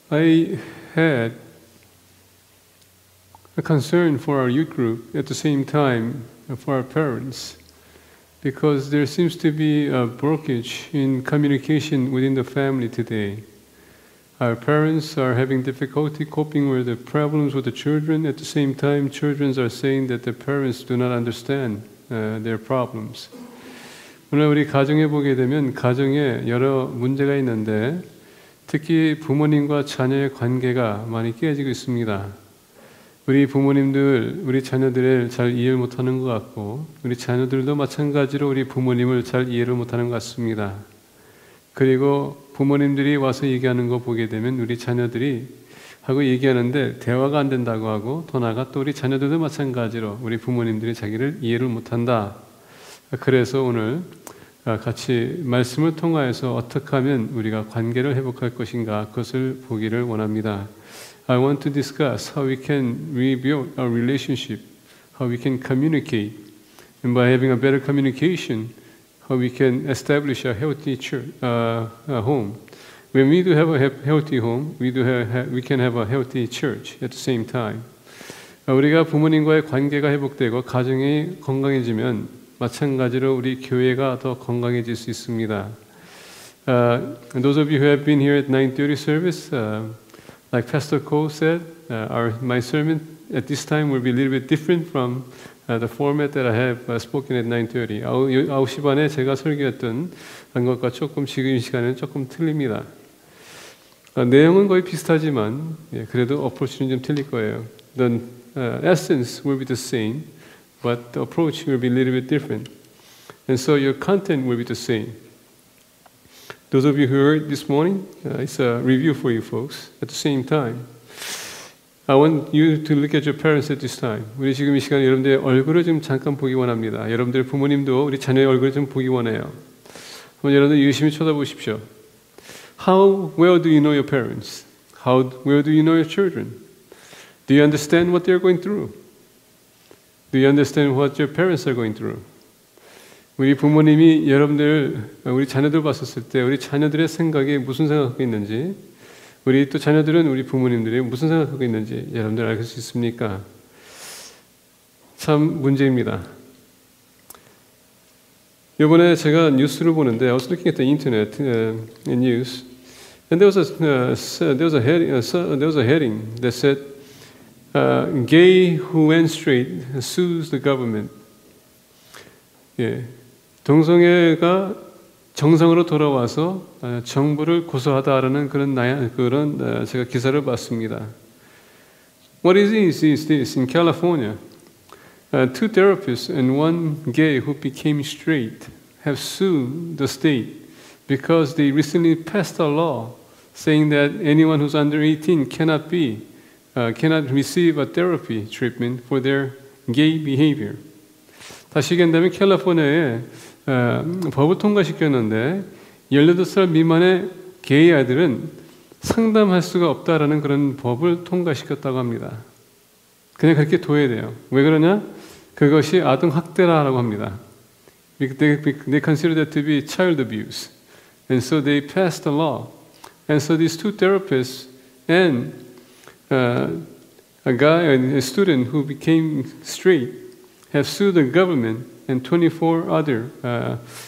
I had a concern for our youth group at the same time for our parents because there seems to be a blockage in communication within the family today. Our parents are having difficulty coping with the problems with the children. At the same time, children are saying that the parents do not understand their problems. 오늘 우리 가정에 보게 되면 가정에 여러 문제가 있는데 특히 부모님과 자녀의 관계가 많이 깨지고 있습니다. 우리 부모님들, 우리 자녀들을 잘 이해를 못하는 것 같고 우리 자녀들도 마찬가지로 우리 부모님을 잘 이해를 못하는 것 같습니다. 그리고 부모님들이 와서 얘기하는 거 보게 되면 우리 자녀들이 하고 얘기하는데 대화가 안 된다고 하고 더 나아가 또 우리 자녀들도 마찬가지로 우리 부모님들이 자기를 이해를 못한다. 그래서 오늘 같이 말씀을 통하여서 어떻게 하면 우리가 관계를 회복할 것인가 그것을 보기를 원합니다. I want to discuss how we can rebuild our relationship, how we can communicate, and by having a better communication, how we can establish a healthy church, home. When we do have a healthy home, we can have a healthy church at the same time. 우리가 부모님과의 관계가 회복되고 가정이 건강해지면 마찬가지로 우리 교회가 더 건강해질 수 있습니다. Those of you who have been here at 9:30 service, like Pastor Cole said, my sermon at this time will be a little bit different from the format that I have spoken at 9:30. 9시 반에 제가 설교했던 것과 조금 지금 이 시간에는 조금 틀립니다. 내용은 거의 비슷하지만 그래도 어프로치는 좀 틀릴 거예요. The essence will be the same, but the approach will be a little bit different. And so your content will be the same. Those of you who heard this morning, it's a review for you folks. At the same time, I want you to look at your parents at this time. 우리 지금 이 시간에 여러분들의 얼굴을 좀 잠깐 보기 원합니다. 여러분들 부모님도 우리 자녀의 얼굴을 좀 보기 원해요. 한번 여러분들 유심히 쳐다보십시오. How well do you know your parents? How well do you know your children? Do you understand what they're going through? Do you understand what your parents are going through? 우리 부모님이 우리 자녀들 봤었을 때 우리 자녀들의 생각에 무슨 생각하고 있는지 우리 또 자녀들은 우리 부모님들이 무슨 생각하고 있는지 여러분들 알 수 있습니까? 참 문제입니다. 이번에 제가 뉴스를 보는데 I was looking at the internet news and there was a heading that said gay who went straight sues the government. 예, 동성애가 정상으로 돌아와서 정부를 고소하다라는 그런 제가 기사를 봤습니다. What is this? In California, two therapists and one gay who became straight have sued the state because they recently passed a law saying that anyone who's under 18 cannot receive a therapy treatment for their gay behavior. 다시 얘기한다면 캘리포니아에 법을 통과시켰는데 18살 미만의 게이 아이들은 상담할 수가 없다라는 그런 법을 통과시켰다고 합니다. 그냥 그렇게 둬야 돼요. 왜 그러냐? 그것이 아동학대라고 합니다. They consider that to be child abuse. And so they passed a law. And so these two therapists and a student who became straight have sued the government and 24 other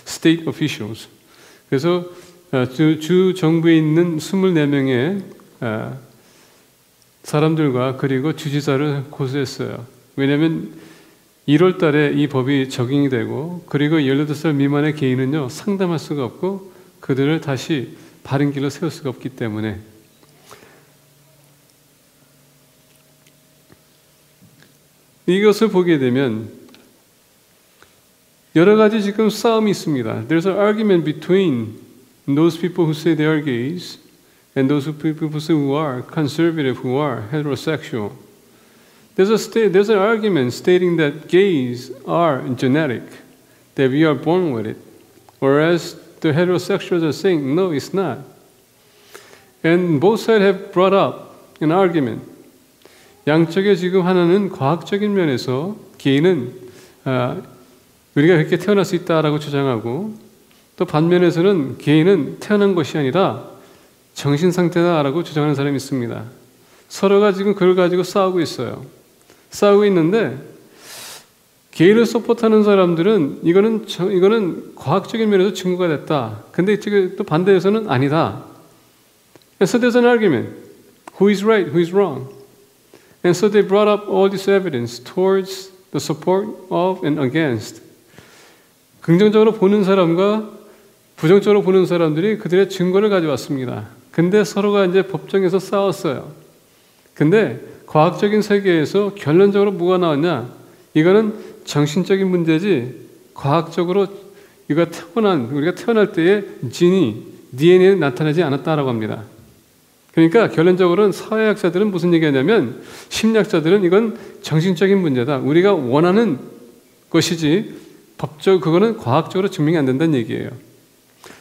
state officials. 그래서 주 정부에 있는 24명의 사람들과 그리고 주지사를 고소했어요. 왜냐하면 1월 달에 이 법이 적용이 되고 그리고 18살 미만의 개인은요 상담할 수가 없고 그들을 다시 바른 길로 세울 수가 없기 때문에 이것을 보게 되면 여러 가지 지금 싸움이 있습니다. There's an argument between those people who say they are gays and those people who say who are conservative, who are heterosexual. There's an argument stating that gays are genetic, that we are born with it, whereas the heterosexuals are saying no, it's not. And both sides have brought up an argument. 양쪽에 지금 하나는 과학적인 면에서 게이는 우리가 그렇게 태어날 수 있다라고 주장하고 또 반면에서는 게이는 태어난 것이 아니라 정신 상태다라고 주장하는 사람이 있습니다. 서로가 지금 그걸 가지고 싸우고 있어요. 싸우고 있는데 게이를 서포트하는 사람들은 이거는 과학적인 면에서 증거가 됐다. 근데 이쪽에 또 반대에서는 아니다. And so there's an argument. Who is right? Who is wrong? And so they brought up all this evidence towards the support of and against. 긍정적으로 보는 사람과 부정적으로 보는 사람들이 그들의 증거를 가져왔습니다. 근데 서로가 이제 법정에서 싸웠어요. 근데 과학적인 세계에서 결론적으로 뭐가 나왔냐? 이거는 정신적인 문제지 과학적으로 우리가 태어날 때의 진이 DNA에 나타나지 않았다라고 합니다. 그러니까 결론적으로는 사회학자들은 무슨 얘기하냐면 심리학자들은 이건 정신적인 문제다. 우리가 원하는 것이지 그거는 과학적으로 증명이 안 된다는 얘기예요.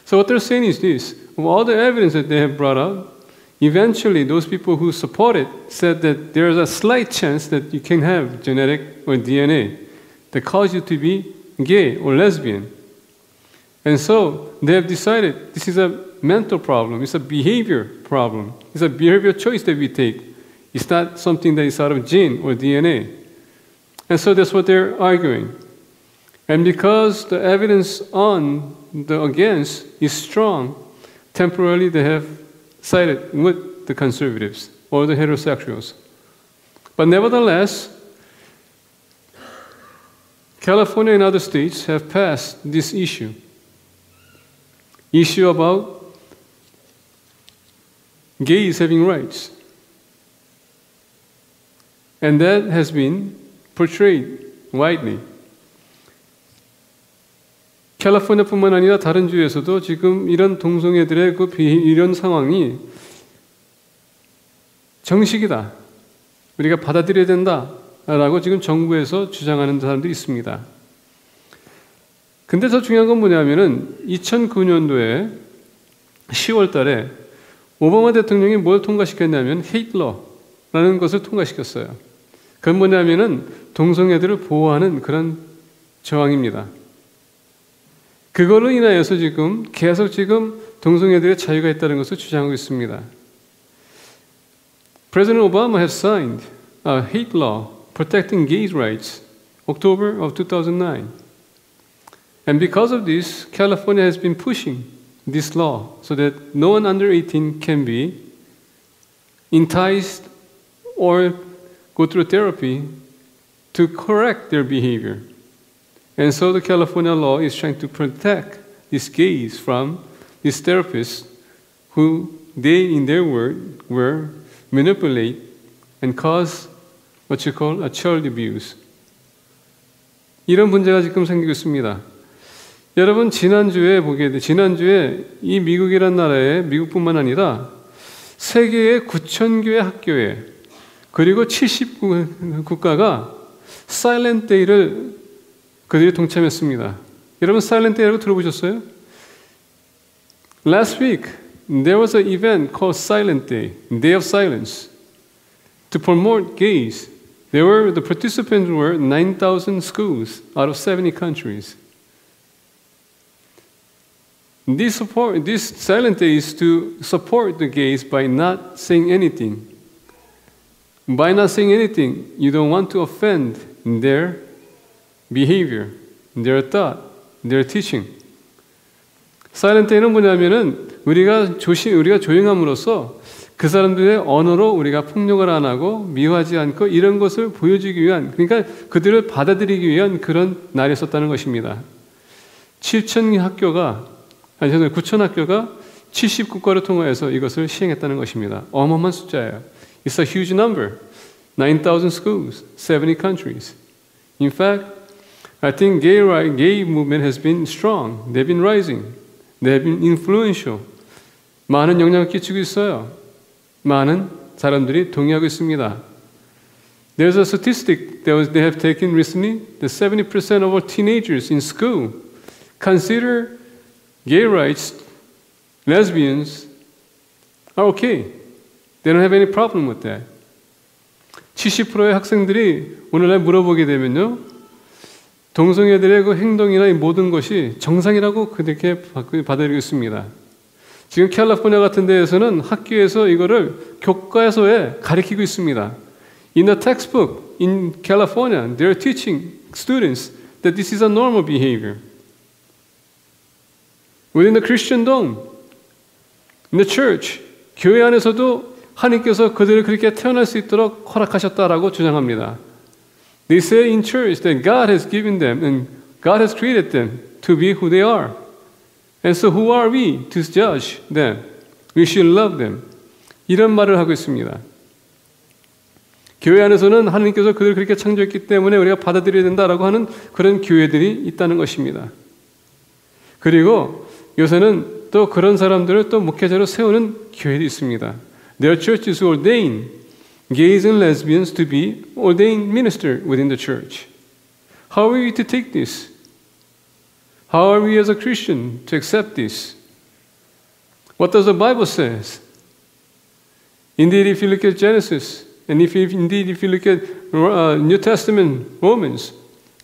So what they're saying is this. Of all the evidence that they have brought up, eventually those people who support it said that there's a slight chance that you can have genetic or DNA that cause you to be gay or lesbian. And so they have decided this is a mental problem, it's a behavior problem, it's a behavior choice that we take. It's not something that is out of gene or DNA. And so that's what they're arguing. And because the evidence on the against is strong, temporarily they have sided with the conservatives or the heterosexuals. But nevertheless, California and other states have passed this issue about gays having rights. And that has been portrayed widely. 캘리포니아뿐만 아니라 다른 주에서도 지금 이런 동성애들의 이런 상황이 정식이다. 우리가 받아들여야 된다라고 지금 정부에서 주장하는 사람들이 있습니다. 근데 더 중요한 건 뭐냐면은 2009년도에 10월 달에 오바마 대통령이 뭘 통과시켰냐면 헤이트러라는 것을 통과시켰어요. 그건 뭐냐면은 동성애들을 보호하는 그런 조항입니다. 그걸로 인하여서 계속 동성애들의 자유가 있다는 것을 주장하고 있습니다. President Obama has signed a hate law protecting gays' rights, October of 2009. And because of this, California has been pushing this law so that no one under 18 can be enticed or go through therapy to correct their behavior. And so the California law is trying to protect these gays from these therapists who they, in their word, were manipulate and cause what you call a child abuse. 이런 문제가 지금 생기고 있습니다. 여러분 지난주에 이 미국이란 나라에 미국뿐만 아니라 세계의 9,000개의 학교에 그리고 70국가가 Silent Day를 그들이 동참했습니다. 여러분 Silent Day라고 들어보셨어요? Last week there was an event called Silent Day, Day of Silence, to promote gays. The participants were 9,000 schools out of 70 countries. This Silent Day is to support the gays by not saying anything. By not saying anything, you don't want to offend their behavior, their thought, their teaching. Silent Day는 뭐냐면은 우리가 조용함으로써 그 사람들의 언어로 우리가 폭력을 안 하고 미워하지 않고 이런 것을 보여주기 위한, 그러니까 그들을 받아들이기 위한 그런 날이었었다는 것입니다. 9,000 학교가 70국가를 통해서 이것을 시행했다는 것입니다. 어마어마한 숫자예요. It's a huge number. 9,000 schools, 70 countries. In fact, I think gay movement has been strong. They've been rising. They've been influential. 많은 영향을 끼치고 있어요. 많은 사람들이 동의하고 있습니다. There's a statistic that they have taken recently that 70% of all teenagers in school consider gay rights, lesbians are okay. They don't have any problem with that. 70%의 학생들이 오늘날 물어보게 되면요, 동성애들의 그 행동이나 이 모든 것이 정상이라고 그렇게 받아들이고 있습니다. 지금 캘리포니아 같은 데에서는 학교에서 이거를 교과서에 가르치고 있습니다. In the textbook in California, they are teaching students that this is a normal behavior. Within the Christendom, in the church, 교회 안에서도 하나님께서 그들을 그렇게 태어날 수 있도록 허락하셨다라고 주장합니다. They say in church that God has given them and God has created them to be who they are. And so who are we to judge them? We should love them. 이런 말을 하고 있습니다. 교회 안에서는 하나님께서 그들을 그렇게 창조했기 때문에 우리가 받아들여야 된다라고 하는 그런 교회들이 있다는 것입니다. 그리고 요새는 또 그런 사람들을 또 목회자로 세우는 교회도 있습니다. Their churches ordain gays and lesbians to be ordained minister within the church. How are we to take this? How are we as a Christian to accept this? What does the Bible say? Indeed, if you look at Genesis, and if you look at New Testament Romans,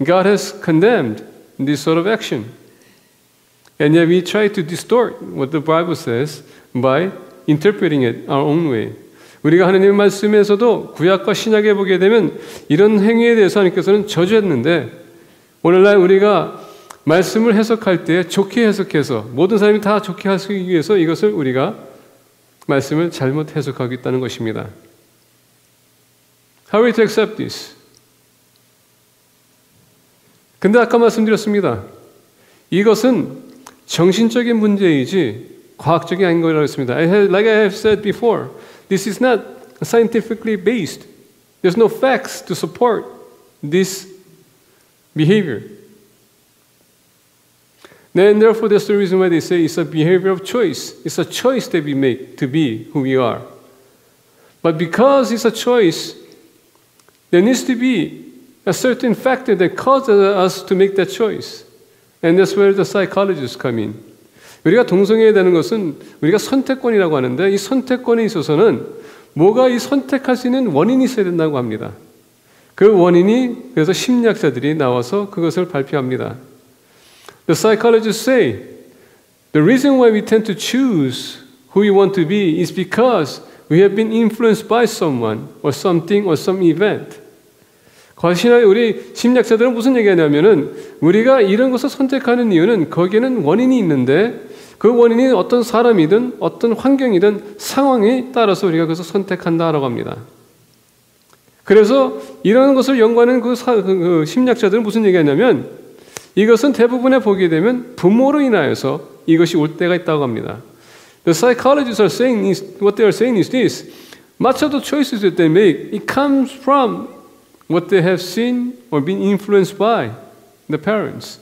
God has condemned this sort of action. And yet we try to distort what the Bible says by interpreting it our own way. 우리가 하나님의 말씀에서도 구약과 신약에 보게 되면 이런 행위에 대해서 하나님께서는 저주했는데 오늘날 우리가 말씀을 해석할 때 좋게 해석해서 모든 사람이 다 좋게 하기 위해서 이것을 우리가 말씀을 잘못 해석하고 있다는 것입니다. How are we to accept this? 근데 아까 말씀드렸습니다. 이것은 정신적인 문제이지 과학적이 아닌 거라고 했습니다. Like I have said before, this is not scientifically based. There's no facts to support this behavior. And therefore, that's the reason why they say it's a behavior of choice. It's a choice that we make to be who we are. But because it's a choice, there needs to be a certain factor that causes us to make that choice. And that's where the psychologists come in. 우리가 동성애에 대한 것은 우리가 선택권이라고 하는데 이 선택권에 있어서는 뭐가 이 선택할 수 있는 원인이 있어야 된다고 합니다. 그 원인이 그래서 심리학자들이 나와서 그것을 발표합니다. The psychologists say the reason why we tend to choose who we want to be is because we have been influenced by someone or something or some event. 우리 심리학자들은 무슨 얘기하냐면은 우리가 이런 것을 선택하는 이유는 거기에는 원인이 있는데 그 원인이 어떤 사람이든 어떤 환경이든 상황에 따라서 우리가 그것을 선택한다라고 합니다. 그래서 이런 것을 연구하는 그 심리학자들은 무슨 얘기하냐면 이것은 대부분에 보게 되면 부모로 인하여서 이것이 올 때가 있다고 합니다. The psychologists are saying what they are saying is this. Much of the choices that they make, it comes from what they have seen or been influenced by the parents.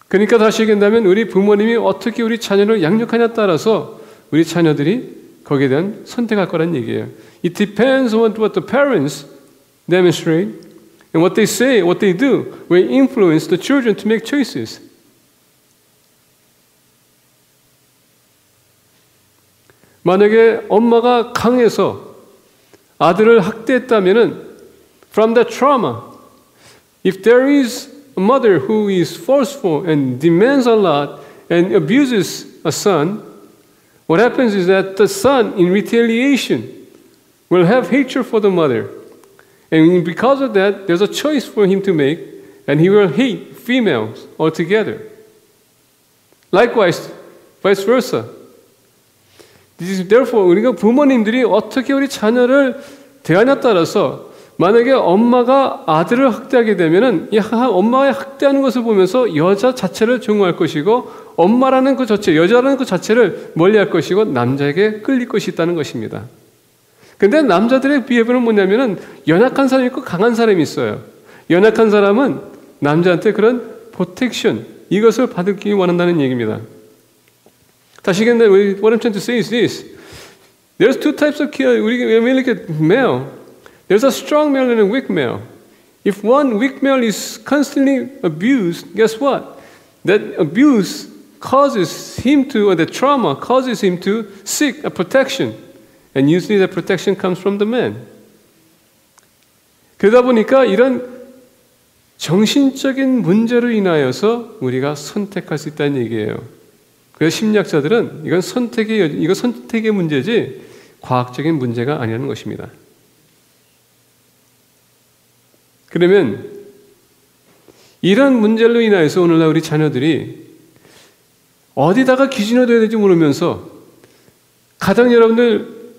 그러니까 다시 얘기한다면 우리 부모님이 어떻게 우리 자녀를 양육하냐에 따라서 우리 자녀들이 거기에 대한 선택할 거란 얘기예요. It depends on what the parents demonstrate and what they say, what they do will influence the children to make choices. 만약에 엄마가 강해서 아들을 학대했다면은 from that trauma, if there is a mother who is forceful and demands a lot and abuses a son, what happens is that the son, in retaliation, will have hatred for the mother. And because of that, there's a choice for him to make, and he will hate females altogether. Likewise, vice versa. Therefore, 우리가 부모님들이 어떻게 우리 자녀를 대하냐에 따라서 만약에 엄마가 아들을 학대하게 되면은 이 엄마가 학대하는 것을 보면서 여자 자체를 증오할 것이고 엄마라는 그 자체, 여자라는 그 자체를 멀리할 것이고 남자에게 끌릴 것이 있다는 것입니다. 근데 남자들의 비해보는 뭐냐면은 연약한 사람이 있고 강한 사람이 있어요. 연약한 사람은 남자한테 그런 프로텍션 이것을 받기 원한다는 얘기입니다. 다시 얘기하면 what I'm trying to say is this. There's two types of kids. When we look at male, there's a strong male and a weak male. If one weak male is constantly abused, guess what? That abuse causes him to, or the trauma causes him to seek a protection. And usually that protection comes from the man. 그러다 보니까 이런 정신적인 문제로 인하여서 우리가 선택할 수 있다는 얘기예요. 그래서 심리학자들은 이건 선택의 문제지 과학적인 문제가 아니라는 것입니다. 그러면 이런 문제로 인하여서 오늘날 우리 자녀들이 어디다가 기준을 둬야 될지 모르면서 가장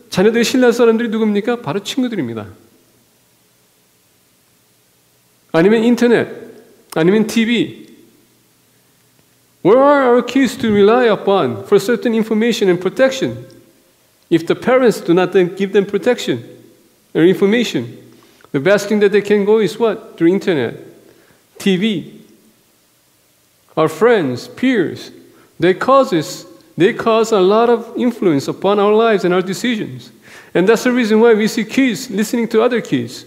자녀들이 신뢰할 사람들이 누굽니까? 바로 친구들입니다. 아니면 인터넷, 아니면 TV. Where are our kids to rely upon for certain information and protection? If the parents do not then give them protection or information, the best thing that they can go is what? Through internet, TV, our friends, peers. They cause a lot of influence upon our lives and our decisions. And that's the reason why we see kids listening to other kids.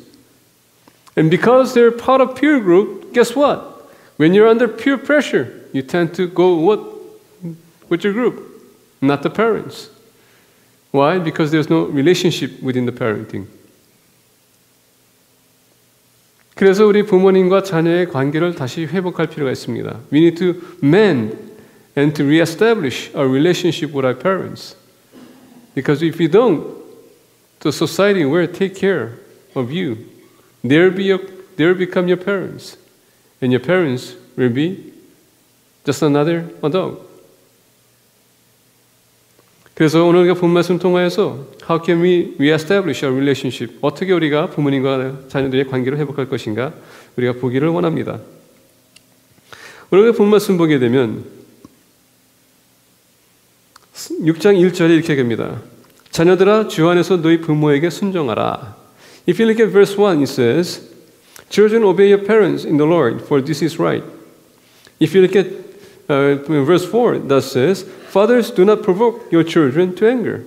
And because they're part of peer group, guess what? When you're under peer pressure, you tend to go with your group, not the parents. Why? Because there's no relationship within the parenting. 그래서 우리 부모님과 자녀의 관계를 다시 회복할 필요가 있습니다. We need to mend and to reestablish our relationship with our parents. Because if we don't, the society will take care of you. They'll become your parents. And your parents will be just another adult. 그래서 오늘 우리가 본 말씀 통하여서 How can we reestablish our relationship? 어떻게 우리가 부모님과 자녀들의 관계를 회복할 것인가? 우리가 보기를 원합니다. 우리가 본 말씀 보게 되면 6장 1절에 이렇게 됩니다. 자녀들아 주 안에서 너희 부모에게 순종하라. If you look at verse 1, it says, Children, obey your parents in the Lord, for this is right. If you look at verse 4, that says, Fathers, do not provoke your children to anger.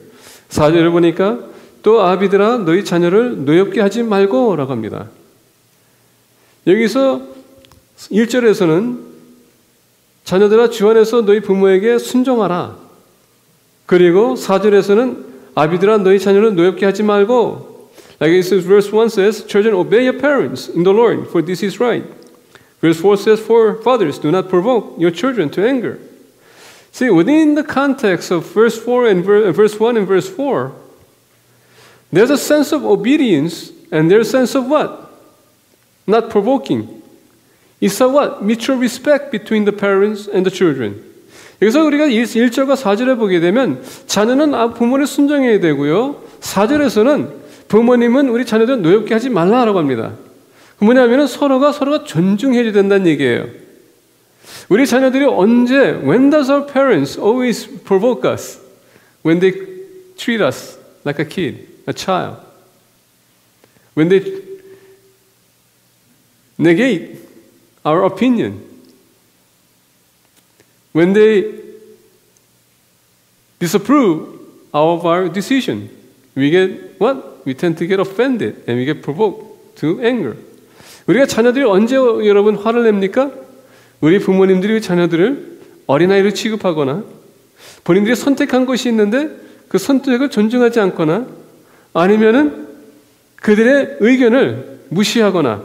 4절을 보니까 또 아비들아 너희 자녀를 노엽게 하지 말고 라고 합니다. 여기서 1절에서는 자녀들아 주 안에서 너희 부모에게 순종하라. 그리고 4절에서는 아비들아 너희 자녀를 노엽게 하지 말고 Like it says, verse 1 says, Children, obey your parents in the Lord, for this is right. Verse 4 says, For fathers, do not provoke your children to anger. See, within the context of verse 4 and verse 1 and verse 4, there's a sense of obedience and there's a sense of what? Not provoking. It's a what? Mutual respect between the parents and the children. 여기서 우리가 1절과 4절에 보게 되면 자녀는 부모를 순종해야 되고요. 4절에서는 부모님은 우리 자녀들 노엽게 하지 말라라고 합니다. 뭐냐면 서로가 존중해야 된다는 얘기예요. 우리 자녀들이 언제 when does our parents always provoke us? When they treat us like a kid, a child. When they negate our opinion. When they disapprove of our decision. We get what? We tend to get offended and we get provoked to anger. 우리가 자녀들이 언제 여러분 화를 냅니까? 우리 부모님들이 자녀들을 어린아이로 취급하거나 본인들이 선택한 것이 있는데 그 선택을 존중하지 않거나 아니면은 그들의 의견을 무시하거나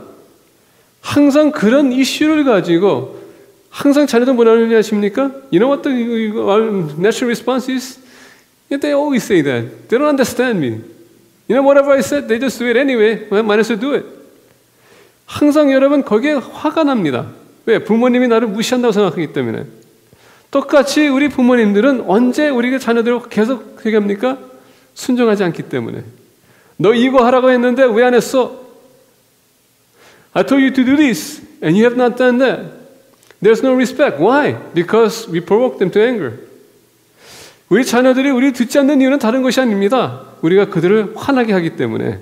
항상 그런 이슈를 가지고 항상 자녀들 뭐라는 아십니까? You know what our natural response is? They always say that. They don't understand me. You know, whatever I said, they just do it anyway. Well, might as well do it. 항상 여러분 거기에 화가 납니다. 왜? 부모님이 나를 무시한다고 생각하기 때문에. 똑같이 우리 부모님들은 언제 우리가 자녀들을 계속 어떻게 합니까? 순종하지 않기 때문에. 너 이거 하라고 했는데 왜 안 했어? I told you to do this and you have not done that. There's no respect. Why? Because we provoke them to anger. 우리 자녀들이 우리 듣지 않는 이유는 다른 것이 아닙니다. 우리가 그들을 화나게 하기 때문에.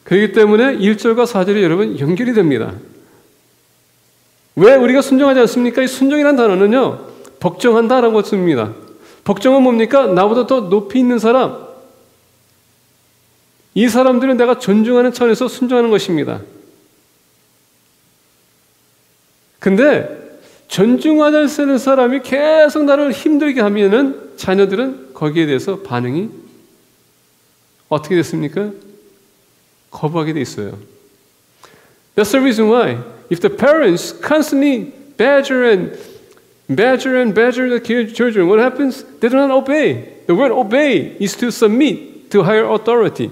그렇기 때문에 1절과 4절이 여러분 연결이 됩니다. 왜 우리가 순종하지 않습니까? 이 순종이라는 단어는요. 복종한다라고 씁니다. 복종은 뭡니까? 나보다 더 높이 있는 사람. 이 사람들은 내가 존중하는 차원에서 순종하는 것입니다. 근데 존중하지 않는 사람이 계속 나를 힘들게 하면은 자녀들은 거기에 대해서 반응이 어떻게 됐습니까? 거부하게 돼 있어요. That's the reason why if the parents constantly badger and badger and badger the children. What happens? They do not obey. The word obey is to submit to higher authority.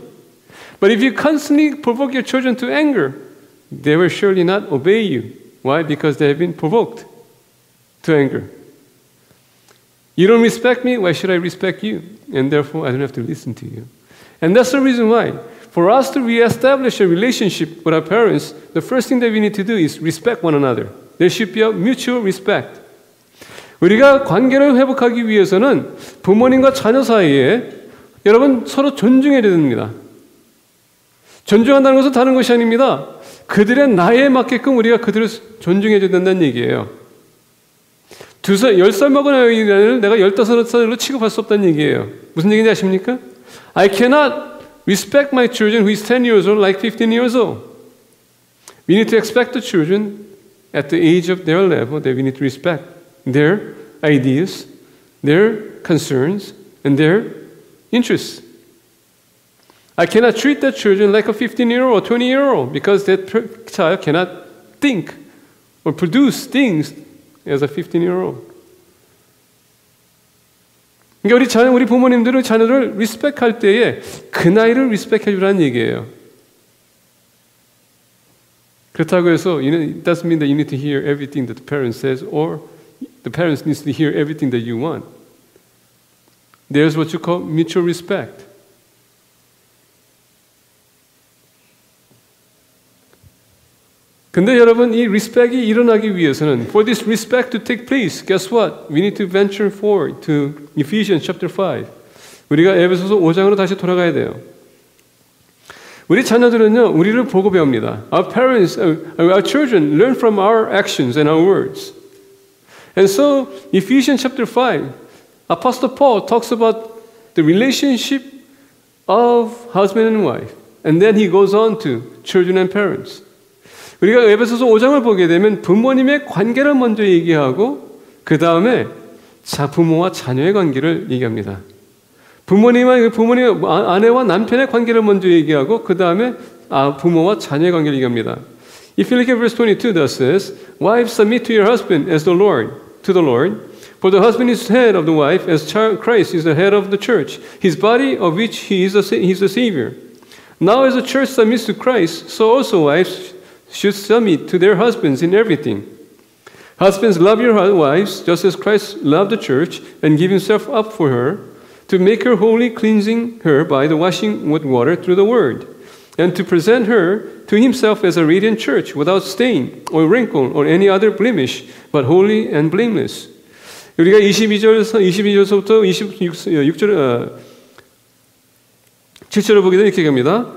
But if you constantly provoke your children to anger, they will surely not obey you. Why? Because they have been provoked to anger. You don't respect me, why should I respect you? And therefore, I don't have to listen to you. And that's the reason why. For us to reestablish a relationship with our parents, the first thing that we need to do is respect one another. There should be a mutual respect. 우리가 관계를 회복하기 위해서는 부모님과 자녀 사이에 여러분 서로 존중해야 됩니다. 존중한다는 것은 다른 것이 아닙니다. 그들의 나이에 맞게끔 우리가 그들을 존중해줘야 된다는 얘기예요. 10살 먹은 아이를 내가 15살로 취급할 수 없다는 얘기예요. 무슨 얘기인지 아십니까? I cannot respect my children who is 10 years old like 15 years old. We need to expect the children at the age of their level that we need to respect their ideas, their concerns, and their interests. I cannot treat that children like a 15-year-old or 20-year-old because that child cannot think or produce things as a 15-year-old. 그러니까 우리 부모님들은 자녀를 리스펙할 때에 그 나이를 리스펙해 주라는 얘기예요. 그렇다고 해서 it doesn't mean that you need to hear everything that the parent says or the parents needs to hear everything that you want. There's what you call mutual respect. 근데 여러분 이 리스펙이 일어나기 위해서는 for this respect to take place, guess what? We need to venture forward to Ephesians chapter 5. 우리가 에베소서 5장으로 다시 돌아가야 돼요. 우리 자녀들은요, 우리를 보고 배웁니다. Our parents, our children learn from our actions and our words. And so, Ephesians chapter 5, Apostle Paul talks about the relationship of husband and wife. And then he goes on to children and parents. 우리가 에베소서 5장을 보게 되면 부모님의 관계를 먼저 얘기하고 그 다음에 부모와 자녀의 관계를 얘기합니다. 부모님의 아내와 남편의 관계를 먼저 얘기하고 그 다음에 부모와 자녀의 관계를 얘기합니다. If you look at verse 22, that says, Wives, submit to your husband as the Lord, to the Lord. For the husband is head of the wife, as Christ is the head of the church, his body of which he is the Savior. Now as the church submits to Christ, so also wives should submit to their husbands in everything. Husbands, love your wives, just as Christ loved the church and gave himself up for her, to make her holy, cleansing her by the washing with water through the word, and to present her to himself as a radiant church, without stain or wrinkle or any other blemish, but holy and blameless. 우리가 22절서부터 7절을 보게 되면 이렇게 합니다.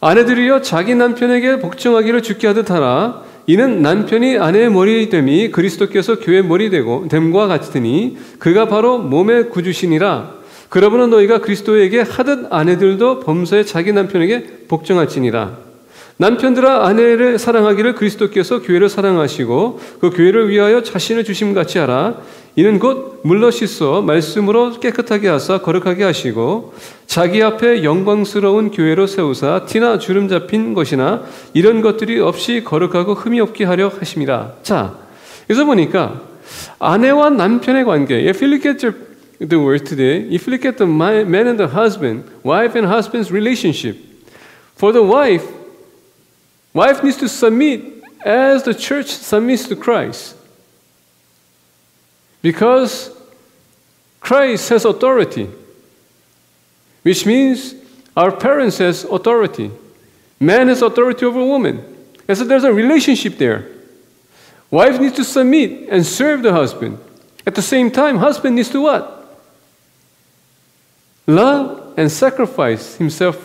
아내들이여 자기 남편에게 복종하기를 주께 하듯 하라. 이는 남편이 아내의 머리 됨이 그리스도께서 교회의 머리 됨과 같으니 그가 바로 몸의 구주시니라. 그러므로 너희가 그리스도에게 하듯 아내들도 범사에 자기 남편에게 복종할지니라. 남편들아 아내를 사랑하기를 그리스도께서 교회를 사랑하시고 그 교회를 위하여 자신을 주심같이 하라. 이는 곧 물러 씻어 말씀으로 깨끗하게 하사 거룩하게 하시고 자기 앞에 영광스러운 교회로 세우사 티나 주름 잡힌 것이나 이런 것들이 없이 거룩하고 흠이 없게 하려 하심이라. 자, 여기서 보니까 아내와 남편의 관계, if you look at the word today, if you look at the man and the husband, wife and husband's relationship, for the wife needs to submit as the church submits to Christ. Because Christ has authority, which means our parents has authority. Man has authority over woman. And so there's a relationship there. Wife needs to submit and serve the husband. At the same time, husband needs to what? Love and sacrifice himself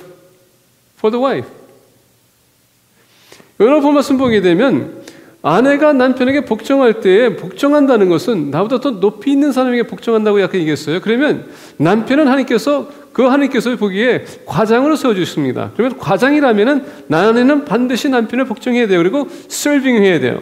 for the wife. 여러분 말씀 보게 되면 아내가 남편에게 복종할 때에 복종한다는 것은 나보다 더 높이 있는 사람에게 복종한다고 약간 얘기했어요. 그러면 남편은 하나님께서 보기에 과장으로 세워주십니다. 그러면 과장이라면 아내는 반드시 남편을 복종해야 돼요. 그리고 서빙 해야 돼요.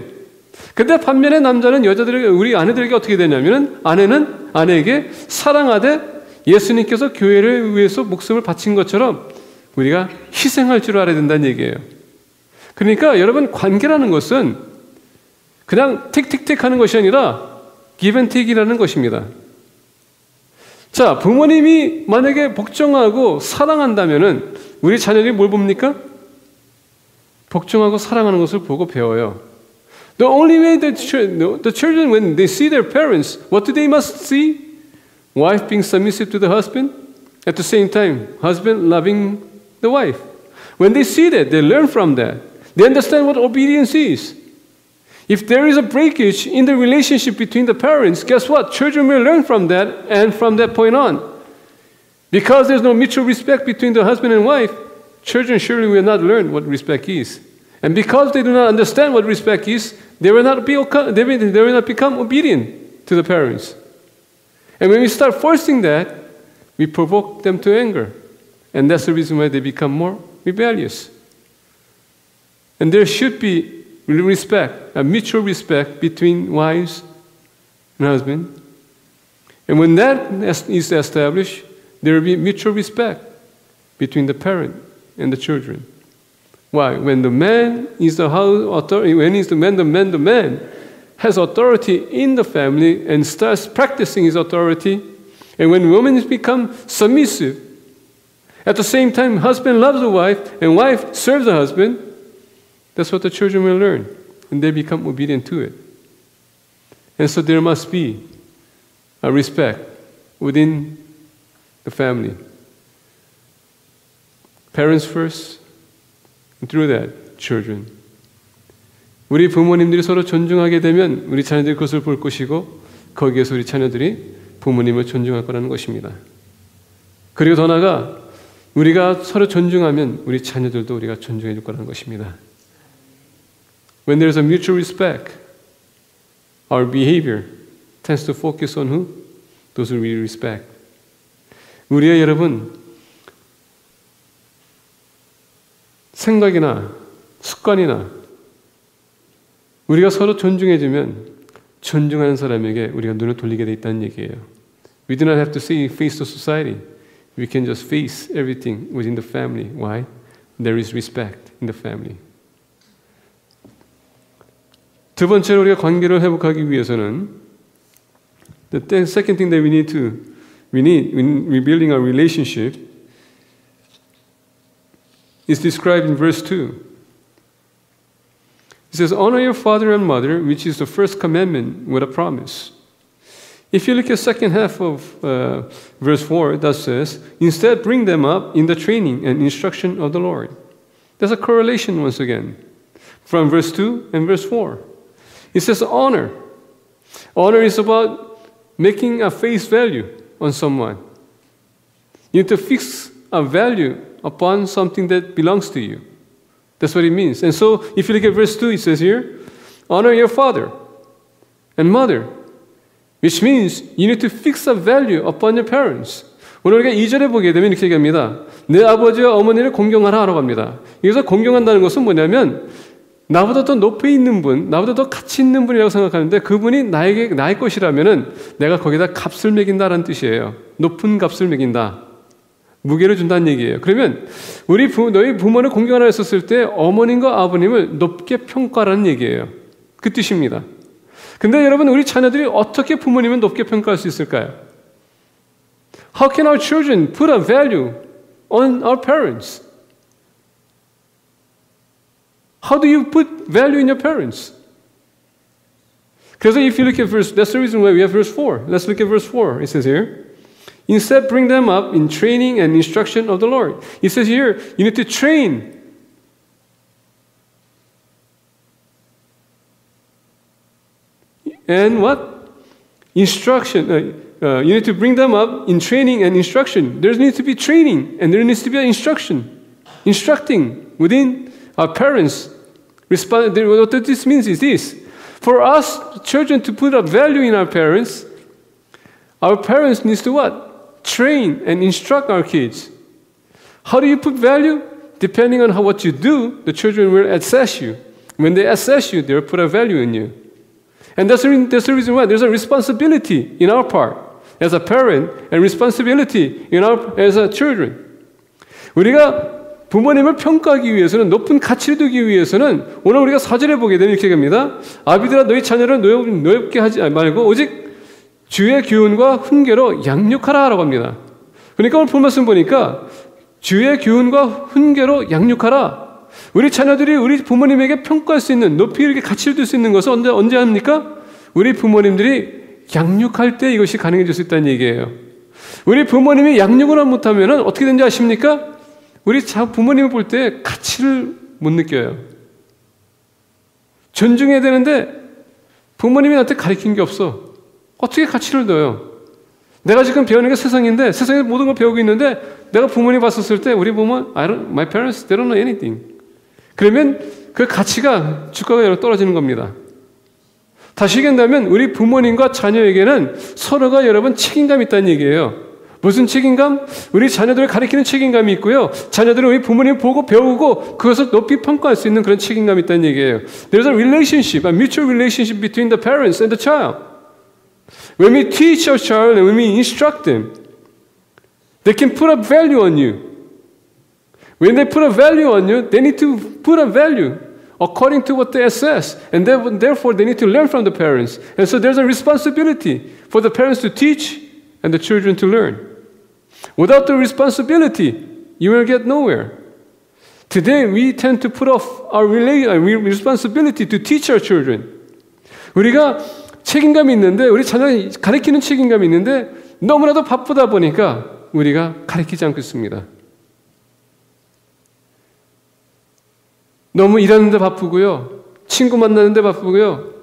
근데 반면에 남자는 우리 아내들에게 어떻게 되냐면 아내는 아내에게 사랑하되 예수님께서 교회를 위해서 목숨을 바친 것처럼 우리가 희생할 줄 알아야 된다는 얘기예요. 그러니까 여러분 관계라는 것은 그냥 틱틱틱 하는 것이 아니라 give and take이라는 것입니다. 자, 부모님이 만약에 복종하고 사랑한다면은 우리 자녀들이 뭘 봅니까? 복종하고 사랑하는 것을 보고 배워요. The only way the children, when they see their parents, what do they must see? Wife being submissive to the husband. At the same time, husband loving the wife. When they see that, they learn from that. They understand what obedience is. If there is a breakage in the relationship between the parents, guess what? Children will learn from that, and from that point on. Because there's no mutual respect between the husband and wife, children surely will not learn what respect is. And because they do not understand what respect is, they will not become obedient to the parents. And when we start forcing that, we provoke them to anger. And that's the reason why they become more rebellious. And there should be respect, a mutual respect between wives and husband. And when that is established, there will be mutual respect between the parent and the children. Why? When the man is the authority, the man has authority in the family and starts practicing his authority, and when women become submissive, at the same time, husband loves the wife and wife serves the husband, that's what the children will learn, and they become obedient to it. And so there must be a respect within the family. Parents first, and through that, children. 우리 부모님들이 서로 존중하게 되면 우리 자녀들이 그것을 볼 것이고 거기에서 우리 자녀들이 부모님을 존중할 거라는 것입니다. 그리고 더 나아가 우리가 서로 존중하면 우리 자녀들도 우리가 존중해 줄 거라는 것입니다. When there is a mutual respect, our behavior tends to focus on who? Those who we respect. 우리의 여러분, 생각이나 습관이나 우리가 서로 존중해주면 존중하는 사람에게 우리가 눈을 돌리게 돼 있다는 얘기예요. We do not have to face the society. We can just face everything within the family. Why? There is respect in the family. 두 번째로 우리가 관계를 회복하기 위해서는 the second thing that we need in rebuilding our relationship is described in verse 2. It says, honor your father and mother, which is the first commandment with a promise. If you look at the second half of verse 4, that says, instead bring them up in the training and instruction of the Lord. There's a correlation once again from verse 2 and verse 4. It says honor. Honor is about making a face value on someone. You need to fix a value upon something that belongs to you. That's what it means. And so, if you look at verse 2, it says here, honor your father and mother, which means you need to fix a value upon your parents. 오늘 우리가 2절에 보게 되면 이렇게 얘기합니다. 내 아버지와 어머니를 공경하라 하라고 합니다. 여기서 공경한다는 것은 뭐냐면 나보다 더 높이 있는 분, 나보다 더 가치 있는 분이라고 생각하는데 그분이 나의 것이라면은 내가 거기다 값을 매긴다라는 뜻이에요. 높은 값을 매긴다. 무게를 준다는 얘기예요. 그러면 너희 부모를 공경하라 했었을 때 어머님과 아버님을 높게 평가하라는 얘기예요. 그 뜻입니다. 근데 여러분 우리 자녀들이 어떻게 부모님을 높게 평가할 수 있을까요? How can our children put a value on our parents? How do you put value in your parents? Because if you look at that's the reason why we have verse 4. Let's look at verse 4. It says here, instead, bring them up in training and instruction of the Lord. It says here, you need to train. And what? Instruction. You need to bring them up in training and instruction. There needs to be training and there needs to be an instruction. Instructing within our parents. What this means is this. For us, children, to put a value in our parents need to what? Train and instruct our kids. How do you put value? Depending on what you do, the children will assess you. When they assess you, they will put a value in you. And that's the reason why there's a responsibility in our part as a parent and responsibility as a children. 우리가 부모님을 평가하기 위해서는 높은 가치를 두기 위해서는 오늘 우리가 4절에 보게 되면 이렇게 합니다. 아비들아 너희 자녀를 노엽게 하지 말고 오직 주의 교훈과 훈계로 양육하라라고 합니다. 그러니까 오늘 본 말씀 보니까 주의 교훈과 훈계로 양육하라. 우리 자녀들이 우리 부모님에게 평가할 수 있는, 높이 이렇게 가치를 둘 수 있는 것은 언제 합니까? 우리 부모님들이 양육할 때 이것이 가능해질 수 있다는 얘기예요. 우리 부모님이 양육을 못하면 어떻게 되는지 아십니까? 우리 부모님을 볼 때 가치를 못 느껴요. 존중해야 되는데 부모님이 나한테 가르친 게 없어. 어떻게 가치를 넣어요? 내가 지금 배우는 게 세상인데, 세상에 모든 걸 배우고 있는데, 내가 부모님 봤었을 때 우리 부모, my parents, they don't know anything. 그러면 그 가치가, 주가가 떨어지는 겁니다. 다시 얘기한다면 우리 부모님과 자녀에게는 서로가 여러분 책임감이 있다는 얘기예요. 무슨 책임감? 우리 자녀들을 가르치는 책임감이 있고요. 자녀들은 우리 부모님 보고 배우고 그것을 높이 평가할 수 있는 그런 책임감이 있다는 얘기예요. There's a relationship, a mutual relationship between the parents and the child. When we teach our child and when we instruct them, they can put a value on you. When they put a value on you, they need to put a value according to what they assess. And therefore, they need to learn from the parents. And so there's a responsibility for the parents to teach and the children to learn. Without the responsibility, you will get nowhere. Today, we tend to put off our responsibility to teach our children. 우리가 책임감이 있는데, 우리 자녀 가르치는 책임감이 있는데 너무나도 바쁘다 보니까 우리가 가르치지 않고 있습니다. 너무 일하는데 바쁘고요. 친구 만나는데 바쁘고요.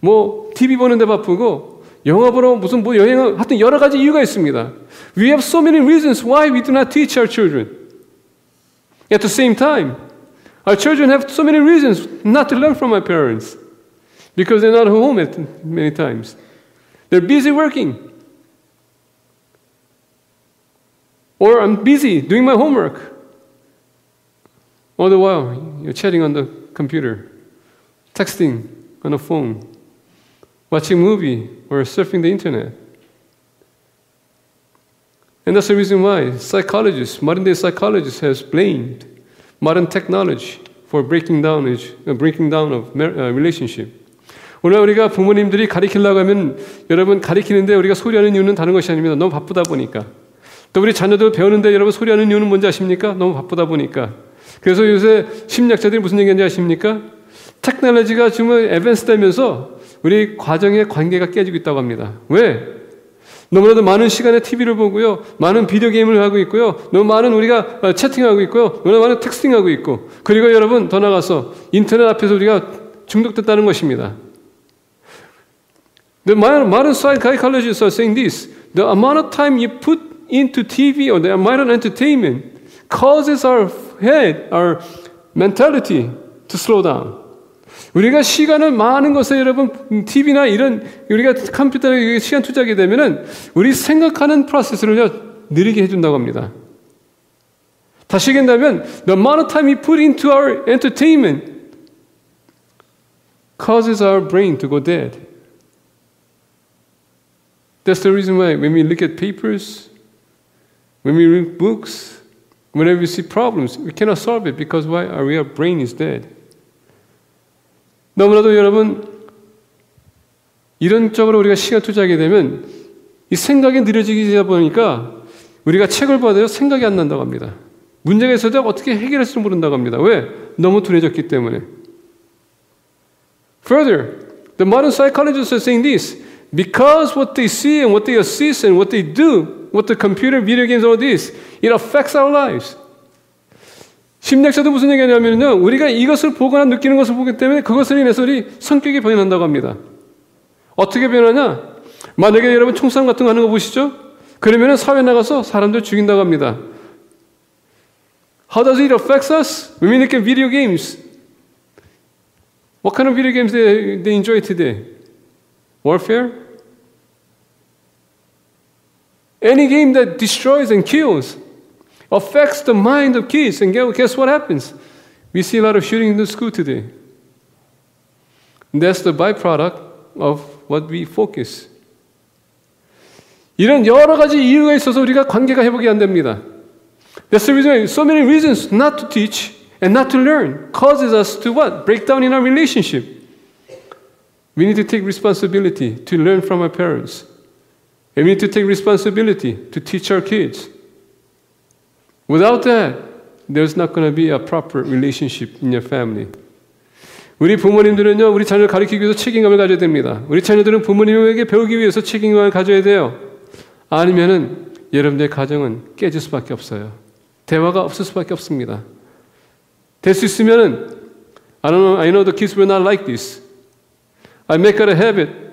뭐 TV 보는데 바쁘고 영화 보러 무슨 뭐 여행을 하여튼 여러 가지 이유가 있습니다. We have so many reasons why we do not teach our children. At the same time, our children have so many reasons not to learn from our parents because they're not home at many times. They're busy working. Or I'm busy doing my homework. All the while, you're chatting on the computer, texting on the phone, watching a movie, or surfing the internet. And that's the reason why modern-day psychologists have blamed modern technology for breaking down of relationship. 오늘 우리가 부모님들이 가르치려고 하면 여러분 가르치는데 우리가 소리하는 이유는 다른 것이 아닙니다. 너무 바쁘다 보니까. 또 우리 자녀들 배우는데 여러분 소리하는 이유는 뭔지 아십니까? 너무 바쁘다 보니까. 그래서 요새 심리학자들이 무슨 얘기하는지 아십니까? 테크놀로지가 정말 애밴스되면서 우리 가정의 관계가 깨지고 있다고 합니다. 왜? 너무나도 많은 시간에 TV를 보고요. 많은 비디오 게임을 하고 있고요. 너무 많은 우리가 채팅하고 있고요. 너무 많은 텍스팅하고 있고. 그리고 여러분 더 나가서 인터넷 앞에서 우리가 중독됐다는 것입니다. The modern psychologists are saying this. The amount of time you put into TV or the amount of entertainment causes our head, our mentality to slow down. 우리가 시간을 많은 것에 여러분 TV나 이런 우리가 컴퓨터에 시간 투자하게 되면은 우리 생각하는 프로세스를 느리게 해준다고 합니다. 다시 얘기한다면 the amount of time we put into our entertainment causes our brain to go dead. That's the reason why when we look at papers, when we read books, whenever we see problems, we cannot solve it because why? Our brain is dead. 너무나도 여러분 이런 쪽으로 우리가 시간 투자하게 되면 이 생각이 느려지다 보니까 우리가 책을 봐도 생각이 안 난다고 합니다. 문제가 있어도 어떻게 해결할 줄 모른다고 합니다. 왜? 너무 둔해졌기 때문에. Further, the modern psychologists are saying this. Because what they see and what they assist and what they do, what the computer, video games, all this, it affects our lives. 심리학자도 무슨 얘기하냐면요, 우리가 이것을 보거나 느끼는 것을 보기 때문에 그것을 인해서 우리 성격이 변한다고 합니다. 어떻게 변하냐? 만약에 여러분 총싸움 같은 거 하는 거 보시죠? 그러면 사회에 나가서 사람들 죽인다고 합니다. How does it affect us? When we look at video games, what kind of video games they enjoy today? Warfare? Any game that destroys and kills affects the mind of kids. And guess what happens? We see a lot of shooting in the school today. And that's the byproduct of what we focus. 이런 여러 가지 이유가 있어서 우리가 관계가 회복이 안 됩니다. That's the reason why so many reasons not to teach and not to learn causes us to what? Break down in our relationship. We need to take responsibility to learn from our parents And we need to take responsibility to teach our kids. Without that, there's not going to be a proper relationship in your family. 우리 부모님들은요, 우리 자녀를 가르치기 위해서 책임감을 가져야 됩니다. 우리 자녀들은 부모님에게 배우기 위해서 책임감을 가져야 돼요. 아니면은 여러분들의 가정은 깨질 수밖에 없어요. 대화가 없을 수밖에 없습니다. 될 수 있으면은 I know the kids will not like this. I make it a habit.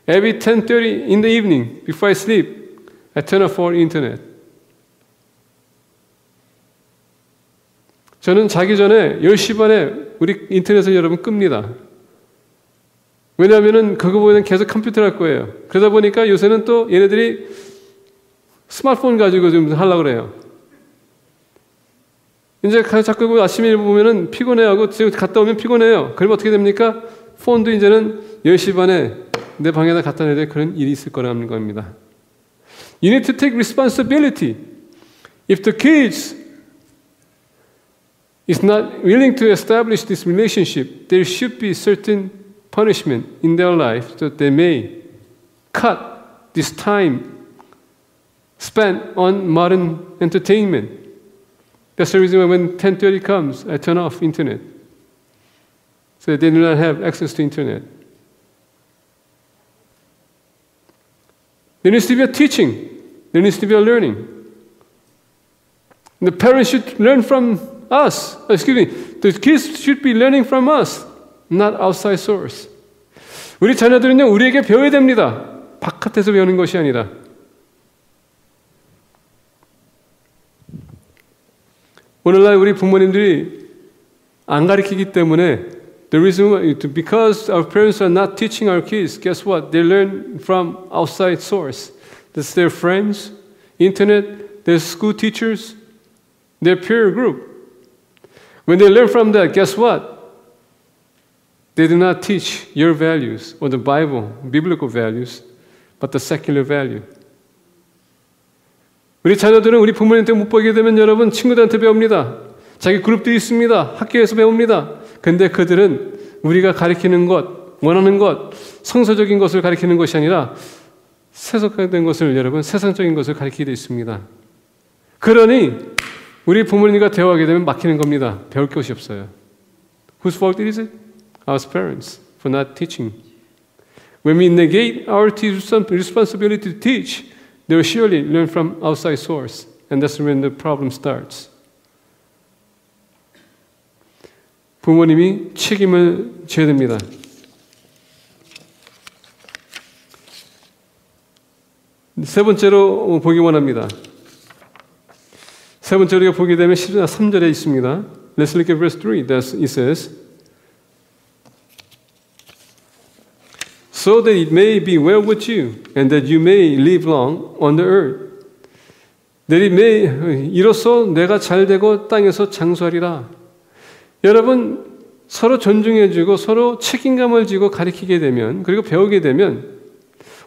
Every 10:30 in the evening, before I sleep, I turn off all internet. 저는 자기 전에 10시 반에 우리 인터넷을 여러분 끕니다. 왜냐하면 그거보다는 계속 컴퓨터를 할 거예요. 그러다 보니까 요새는 또 얘네들이 스마트폰 가지고 좀 하려고 그래요. 이제 자꾸 아침에 보면은 피곤해하고 지금 갔다 오면 피곤해요. 그러면 어떻게 됩니까? 폰도 이제는 10시 반에 내 방에다 갖다 놔야 될 그런 일이 있을 거라는 겁니다. You need to take responsibility. If the kids is not willing to establish this relationship, there should be certain punishment in their life so that they may cut this time spent on modern entertainment. That's the reason why when 10:30 comes, I turn off internet. So that they do not have access to internet. There needs to be a teaching. There needs to be a learning. The parents should learn from us. The kids should be learning from us, not outside source. 우리 자녀들은요, 우리에게 배워야 됩니다. 바깥에서 배우는 것이 아니라. 오늘날 우리 부모님들이 안 가르치기 때문에 the reason why, because our parents are not teaching our kids, guess what? They learn from outside source. That's their friends, internet, their school teachers, their peer group. When they learn from that, guess what? They do not teach your values or the Bible, biblical values, but the secular value. 우리 자녀들은 우리 부모님한테 못 보게 되면 여러분 친구들한테 배웁니다. 자기 그룹들이 있습니다. 학교에서 배웁니다. 근데 그들은 우리가 가르치는 것, 원하는 것, 성서적인 것을 가르치는 것이 아니라 세속화된 것을 여러분 세상적인 것을 가르치게 되어 있습니다. 그러니 우리 부모님과 대화하게 되면 막히는 겁니다. 배울 것이 없어요. Whose fault is it? Our parents for not teaching. When we negate our responsibility to teach, they will surely learn from outside source. And that's when the problem starts. 부모님이 책임을 져야 됩니다. 세 번째로 보기 원합니다. 세 번째로 우리가 보게 되면 3절에 있습니다. Let's look at verse 3. It says, So that it may be well with you, and that you may live long on the earth. That it may, 이로써 내가 잘되고 땅에서 장수하리라. 여러분, 서로 존중해주고 서로 책임감을 지고 가르치게 되면, 그리고 배우게 되면,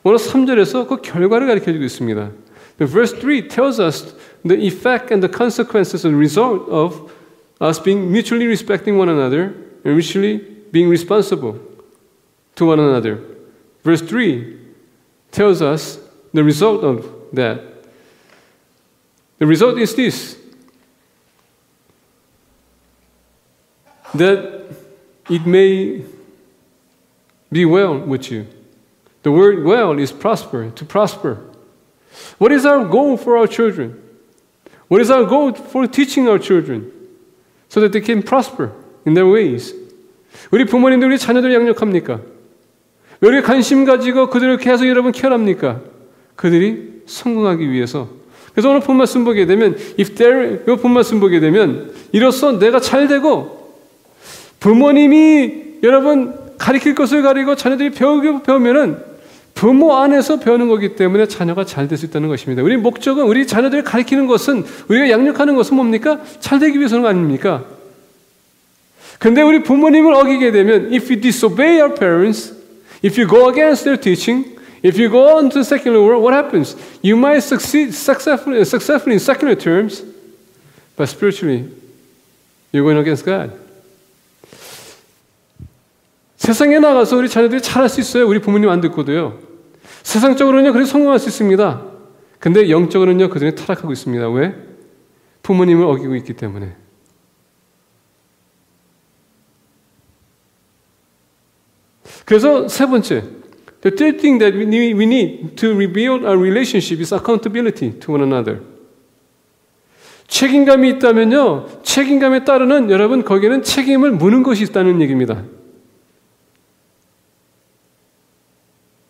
오늘 3절에서 그 결과를 가르쳐주고 있습니다. The verse 3 tells us the effect and the consequences and result of us being mutually respecting one another and mutually being responsible to one another. Verse 3 tells us the result of that. The result is this, that it may be well with you. The word well is prosper, to prosper. What is our goal for our children? What is our goal for teaching our children? So that they can prosper in their ways. 우리 부모님들 우리 자녀들 양육합니까? 왜 이렇게 관심 가지고 그들을 계속 여러분 케어합니까? 그들이 성공하기 위해서. 그래서 오늘 본 말씀 보게 되면 이 본 말씀 보게 되면 이로써 내가 잘 되고 부모님이 여러분 가르칠 것을 가르치고 자녀들이 배우면은 부모 안에서 배우는 거기 때문에 자녀가 잘 될 수 있다는 것입니다. 우리 목적은 우리 자녀들을 가르치는 것은 우리가 양육하는 것은 뭡니까? 잘 되기 위해서는 아닙니까? 근데 우리 부모님을 어기게 되면 if you disobey our parents, if you go against their teaching, if you go on to the secular world, what happens? You might succeed successfully in secular terms, but spiritually, you're going against God. 세상에 나가서 우리 자녀들이 잘할 수 있어요. 우리 부모님 안 듣고도요. 세상적으로는요, 그래서 성공할 수 있습니다. 근데 영적으로는요, 그들이 타락하고 있습니다. 왜? 부모님을 어기고 있기 때문에. 그래서 세 번째, the third thing that we need to rebuild our relationship is accountability to one another. 책임감이 있다면요, 책임감에 따르는 여러분 거기에는 책임을 묻는 것이 있다는 얘기입니다.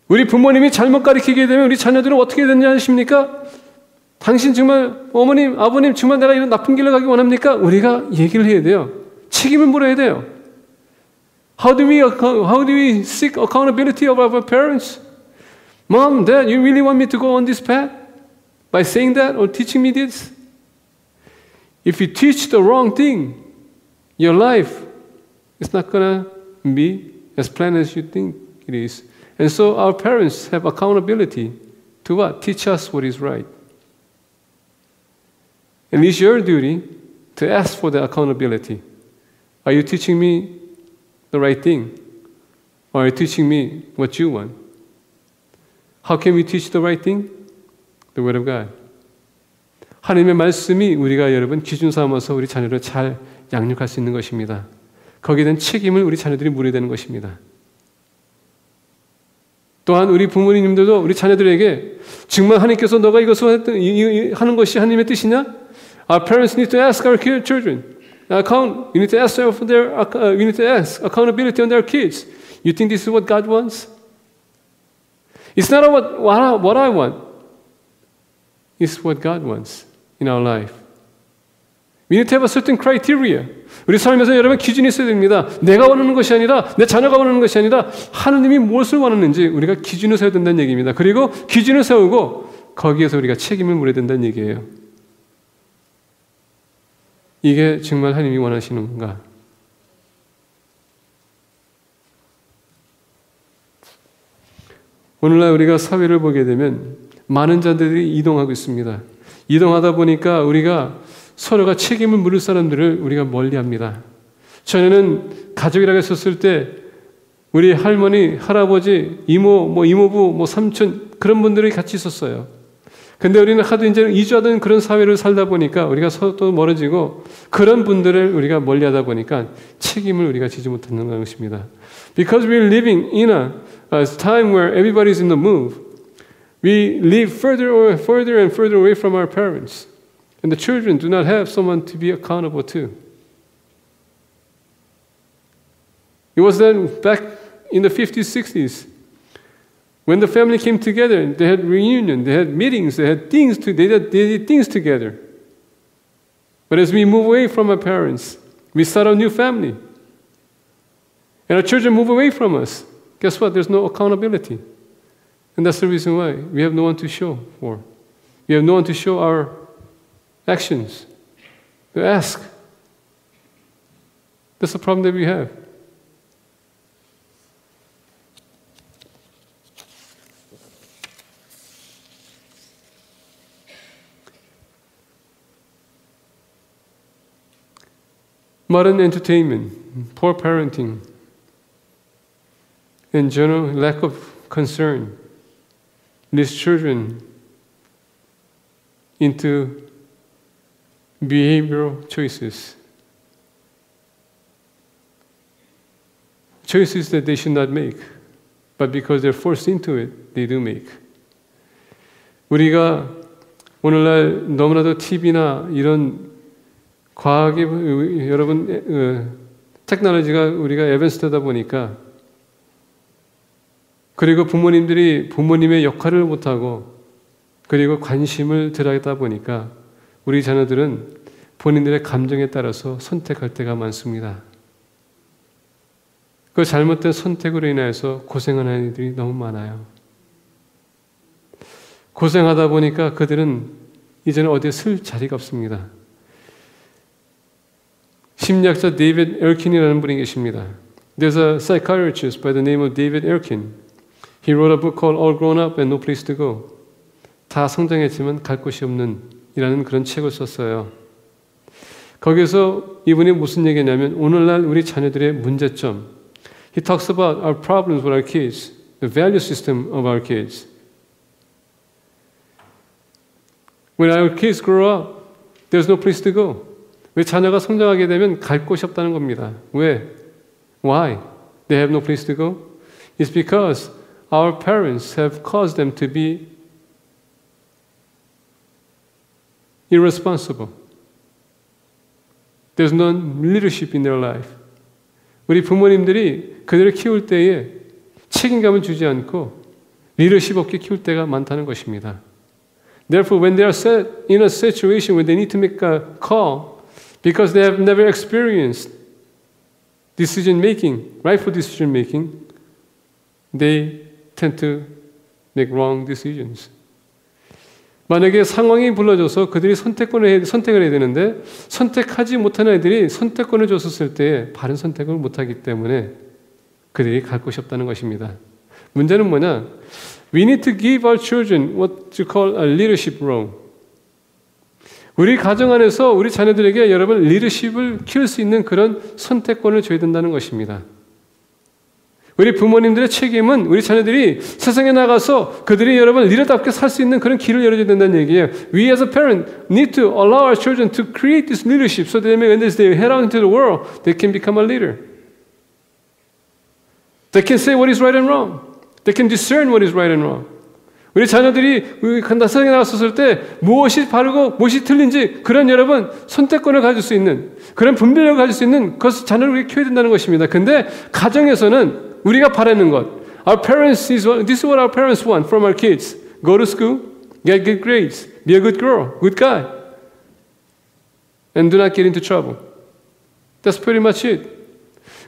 우리 부모님이 잘못 가르치게 되면 우리 자녀들은 어떻게 되는지 아십니까? 당신 정말 어머님, 아버님 정말 내가 이런 나쁜 길로 가기 원합니까? 우리가 얘기를 해야 돼요. 책임을 물어야 돼요. How do we seek accountability of our parents? Mom, Dad, you really want me to go on this path? By saying that or teaching me this? If you teach the wrong thing, your life is not going to be as planned as you think it is. And so our parents have accountability to what? Teach us what is right. And it's your duty to ask for the accountability. Are you teaching me the right thing? Or are you teaching me what you want? How can we teach the right thing? The Word of God. 하나님의 말씀이 우리가 여러분 기준 삼아서 우리 자녀를 잘 양육할 수 있는 것입니다. 거기에 대한 책임을 우리 자녀들이 물어야 되는 것입니다. 또한 우리 부모님들도 우리 자녀들에게 정말 하나님께서 너가 이것을 하는 것이 하나님의 뜻이냐? Our parents need to ask our children. We need to ask we need to ask accountability on their kids. You think this is what God wants? It's not what I want. It's what God wants in our life. We need to have a certain criteria. 우리 삶에서 여러분 기준이 있어야 됩니다. 내가 원하는 것이 아니라 내 자녀가 원하는 것이 아니라 하느님이 무엇을 원하는지 우리가 기준을 세워야 된다는 얘기입니다. 그리고 기준을 세우고 거기에서 우리가 책임을 물어야 된다는 얘기예요. 이게 정말 하나님이 원하시는 건가? 오늘날 우리가 사회를 보게 되면 많은 자들이 이동하고 있습니다. 이동하다 보니까 우리가 서로가 책임을 물을 사람들을 우리가 멀리합니다. 전에는 가족이라고 했었을 때 우리 할머니, 할아버지, 이모, 이모부, 삼촌 그런 분들이 같이 있었어요. 근데 우리는 하도 이제 이주하던 그런 사회를 살다 보니까 우리가 서로 멀어지고 그런 분들을 우리가 멀리하다 보니까 책임을 우리가 지지 못하는 것입니다. Because we're living in a time where everybody is in the move, we live further and further away from our parents. And the children do not have someone to be accountable to. It was then back in the 50s, 60s, when the family came together, they had reunion, they had meetings, they did things together. But as we move away from our parents, we start a new family. And our children move away from us. Guess what? There's no accountability. And that's the reason why we have no one to show for. We have no one to show our actions, to ask. That's the problem that we have. Modern entertainment, poor parenting, and general lack of concern leads children into behavioral choices. Choices that they should not make, but because they're forced into it, they do make. 우리가 오늘날 너무나도 TV나 이런 과학이 여러분 테크놀로지가 우리가 에반스되다 보니까 그리고 부모님들이 부모님의 역할을 못하고 그리고 관심을 들여다 보니까 우리 자녀들은 본인들의 감정에 따라서 선택할 때가 많습니다. 그 잘못된 선택으로 인해서 고생하는 아이들이 너무 많아요. 고생하다 보니까 그들은 이제는 어디에 쓸 자리가 없습니다. 심리학자 데이비드 엘킨이라는 분이 계십니다. There's a psychiatrist by the name of David Elkin. He wrote a book called All Grown Up and No Place to Go. 다 성장했지만 갈 곳이 없는 이라는 그런 책을 썼어요. 거기서 이분이 무슨 얘기냐면 오늘날 우리 자녀들의 문제점. He talks about our problems with our kids, the value system of our kids, When our kids grow up, there's no place to go. 왜 자녀가 성장하게 되면 갈 곳이 없다는 겁니다. 왜? Why? They have no place to go? It's because our parents have caused them to be irresponsible. There's no leadership in their life. 우리 부모님들이 그들을 키울 때에 책임감을 주지 않고 리더십 없게 키울 때가 많다는 것입니다. Therefore, when they are set in a situation where they need to make a call because they have never experienced decision making, rightful decision making, they tend to make wrong decisions. 만약에 상황이 불러줘서 그들이 선택을 해야 되는데 선택하지 못하는 애들이 선택권을 줬었을 때 바른 선택을 못하기 때문에 그들이 갈 곳이 없다는 것입니다. 문제는 뭐냐? We need to give our children what you call a leadership role. 우리 가정 안에서 우리 자녀들에게 여러분 리더십을 키울 수 있는 그런 선택권을 줘야 된다는 것입니다. 우리 부모님들의 책임은 우리 자녀들이 세상에 나가서 그들이 여러분 리더답게 살 수 있는 그런 길을 열어줘야 된다는 얘기예요. We as a parent need to allow our children to create this leadership so that when they head out into the world, they can become a leader. They can say what is right and wrong. They can discern what is right and wrong. 우리 자녀들이 세상에 나갔었을 때 무엇이 바르고 무엇이 틀린지 그런 여러분 선택권을 가질 수 있는 그런 분별력을 가질 수 있는 그것을 자녀를 우리가 키워야 된다는 것입니다. 근데 가정에서는 우리가 바라는 것 Our parents, this is what our parents want from our kids. Go to school, get good grades, be a good girl, good guy. And do not get into trouble. That's pretty much it.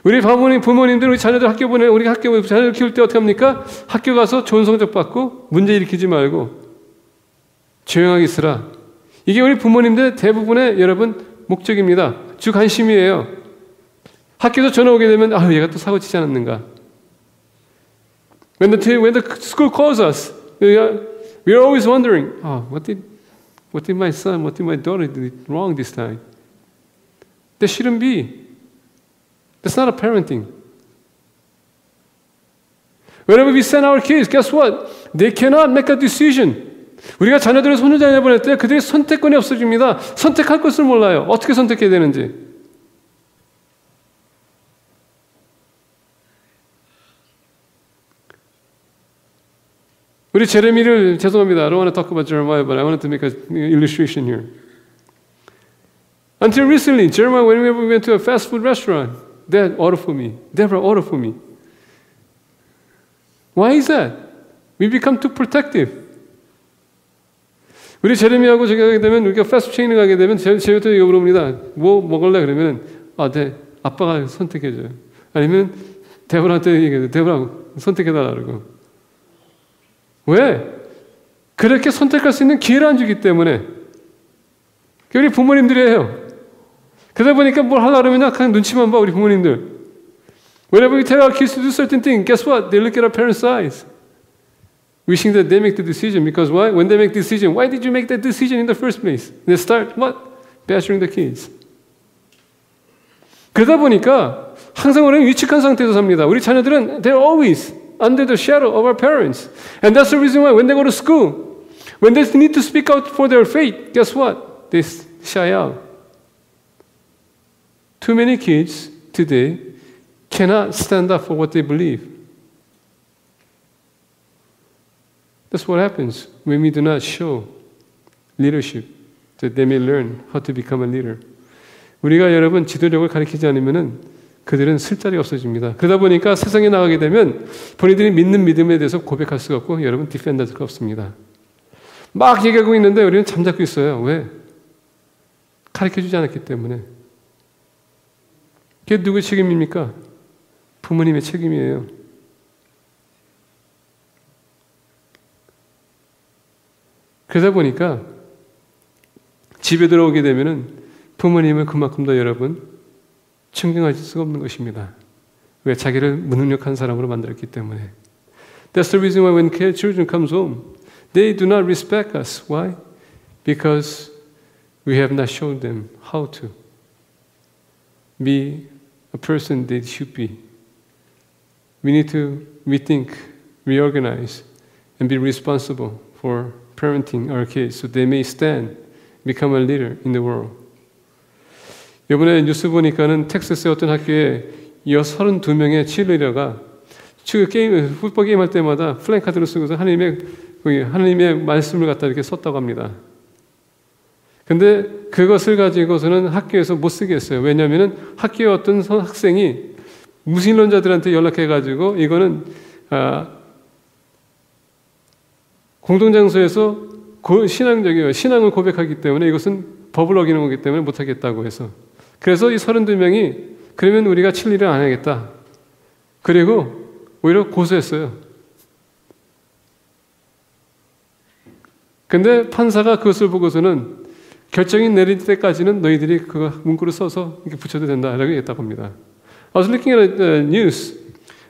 우리 부모님들, 우리 자녀들 우리 학교 자녀들 키울 때 어떻게 합니까? 학교 가서 좋은 성적 받고 문제 일으키지 말고 조용하게 있으라. 이게 우리 부모님들 대부분의 여러분 목적입니다. 주 관심이에요. 학교에서 전화 오게 되면 얘가 또 사고 치지 않았는가? When the school calls us, we are always wondering, what did my son, what did my daughter do wrong this time? That shouldn't be. That's not a parenting. Whenever we send our kids, guess what? They cannot make a decision. 우리가 자녀들을 손자녀 보낼 때 그들의 선택권이 없어집니다. 선택할 것을 몰라요. 어떻게 선택해야 되는지. 우리 제레미를 죄송합니다. I don't want to talk about Jeremiah, but I wanted to make an illustration here. Until recently, Jeremiah, whenever we went to a fast food restaurant, Dad, order for me. Deborah, order for me. Why is that? We become too protective. 우리 제레미하고 저기 가게 되면 우리가 패스트 체인을 가게 되면 제부터 이거 물어봅니다. 뭐 먹을래? 그러면 네, 아빠가 선택해줘요. 아니면 데보라한테 얘기해요. 데보라 선택해달라 그러고. 왜? 그렇게 선택할 수 있는 기회를 안 주기 때문에. 그게 우리 부모님들이에요. 그러다 보니까 뭘 하려고 하면 그냥 눈치만 봐, 우리 부모님들. Whenever we tell our kids to do certain things, guess what? They look at our parents' eyes. Wishing that they make the decision. Because why? When they make the decision, why did you make that decision in the first place? They start, what? Bashing the kids. 그러다 보니까 항상 우리는 위축한 상태에서 삽니다. 우리 자녀들은 they're always under the shadow of our parents. And that's the reason why when they go to school, when they need to speak out for their faith, guess what? They shy out. Too many kids today cannot stand up for what they believe. That's what happens when we do not show leadership, that they may learn how to become a leader. 우리가 여러분 지도력을 가르치지 않으면은 그들은 쓸 자리가 없어집니다. 그러다 보니까 세상에 나가게 되면 본인들이 믿는 믿음에 대해서 고백할 수가 없고 여러분 디펜드할 수가 없습니다. 막 얘기하고 있는데 우리는 잠자고 있어요. 왜? 가르쳐주지 않았기 때문에. 그게 누구의 책임입니까? 부모님의 책임이에요. 그러다 보니까 집에 들어오게 되면은 부모님은 그만큼 더 여러분 존경하실 수가 없는 것입니다. 왜? 자기를 무능력한 사람으로 만들었기 때문에. That's the reason why when children comes home, they do not respect us. Why? Because we have not shown them how to be a person they should be. We need to rethink, reorganize, and be responsible for parenting our kids so they may stand, become a leader in the world. 이번에 뉴스 보니까는 텍사스의 어떤 학교에 32명의 치어리더가 풋볼 게임 할 때마다 플랜카드를 쓰고서 하나님의 말씀을 갖다 이렇게 썼다고 합니다. 근데 그것을 가지고서는 학교에서 못 쓰게 했어요. 왜냐하면 학교의 어떤 학생이 무신론자들한테 연락해가지고 이거는 공동장소에서 신앙을 고백하기 때문에 이것은 법을 어기는 거기 때문에 못하겠다고 해서 그래서 이 32명이 그러면 우리가 칠리를 안 하겠다. 그리고 오히려 고소했어요. 근데 판사가 그것을 보고서는 결정이 내릴 때까지는 너희들이 그 문구를 써서 이렇게 붙여도 된다라고 했다고 합니다. I was looking at the news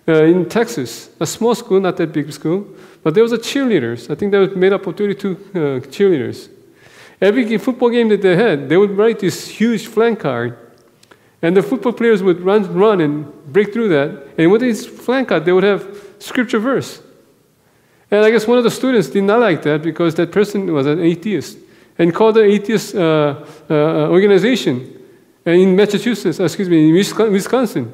in Texas, a small school, not that big school, but there was a cheerleaders. I think that was made up of 32 cheerleaders. Every football game that they had, they would write this huge flank card, and the football players would run and break through that. And with this flank card, they would have scripture verse. And I guess one of the students did not like that because that person was an atheist and called the atheist organization in in Wisconsin.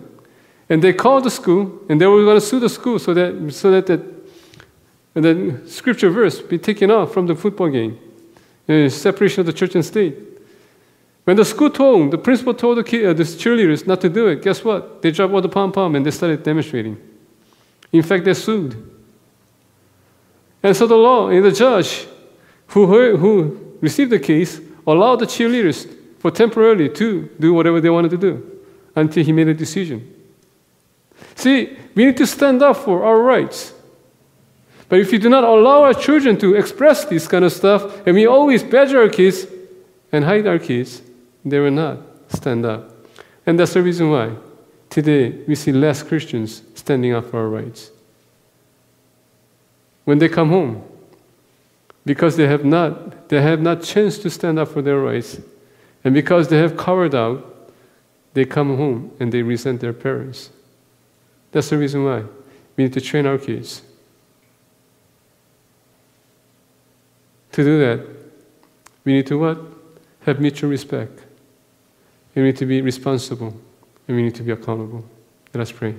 And they called the school, and they were going to sue the school so that scripture verse be taken off from the football game, separation of the church and state. When the principal told the cheerleaders not to do it, guess what? They dropped all the pom-pom and they started demonstrating. In fact, they sued. And so the judge who received the case allowed the cheerleaders for temporarily to do whatever they wanted to do until he made a decision. See, we need to stand up for our rights. But if we do not allow our children to express this kind of stuff, and we always badger our kids and hide our kids, they will not stand up. And that's the reason why today we see less Christians standing up for our rights. When they come home, because they have not chance to stand up for their rights, and because they have covered out, they come home and they resent their parents. That's the reason why we need to train our kids. To do that, we need to what? Have mutual respect. And we need to be responsible. And we need to be accountable. Let us pray.